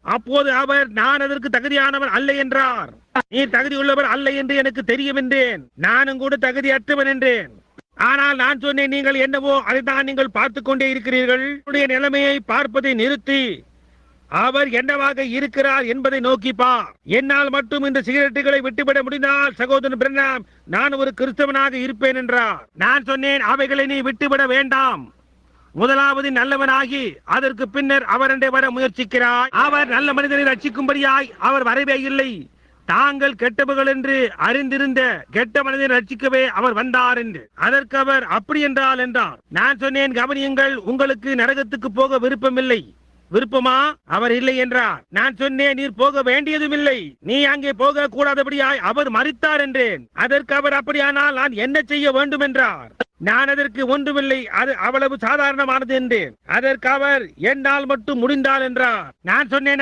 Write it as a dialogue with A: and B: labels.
A: அப்போது அவர், நான் அதற்கு தகுதியானவன் அல்ல என்றார். நீ தகுதியுள்ளவர் அல்ல என்று எனக்கு தெரியும் என்றேன். நானும் கூட தகுதியற்றவன் என்றேன். ஆனால் நான் சொன்னேன், நீங்கள் என்னவோ அதைத்தான் நீங்கள் பார்த்துக் கொண்டே இருக்கிறீர்கள். உன்னுடைய நிலைமையை பார்ப்பதை நிறுத்தி அவர் என்னவாக இருக்கிறார் என்பதை நோக்கி பார். என்னால் மட்டும் இந்த சிகரெட்டுகளை விட்டுவிட முடிந்தால் சகோதரன் பிரண்ணாம், நான் ஒரு கிறிஸ்தவனாக இருப்பேன் என்றார். நான் சொன்னேன், அவைகளை நீ விட்டுவிட வேண்டாம். முதலாவது நல்லவனாகி அதற்கு பின்னர் அவரண்டை வர முயற்சிக்கிறாய். அவர் நல்ல மனிதனை ரட்சிக்கும்படியாய் அவர் வரவே இல்லை. தாங்கள் கெட்டவர்கள் என்று அறிந்திருந்த கெட்ட மனிதனை ரட்சிக்கவே அவர் வந்தார் என்று. அதற்கு அவர், அப்படி என்றால் என்றார். நான் சொன்னேன், கவனியுங்கள், உங்களுக்கு நரகத்துக்கு போக விருப்பமில்லை. விருப்பமா? அவர் இல்லை என்றார். நான் சொன்னேன், நீர் போக வேண்டியதும் இல்லை. நீ அங்கே போக கூடாதபடியாய் அவர் மரித்தார் என்றேன். அதற்கு அவர், அப்படியானால் நான் என்ன செய்ய வேண்டும் என்றார். நான் அதற்கு ஒன்றுமில்லை, அது அவ்வளவு சாதாரணமானது என்றேன். அதற்கு அவர், என்னால் மட்டும் முடிந்தால் என்றார். நான் சொன்னேன்,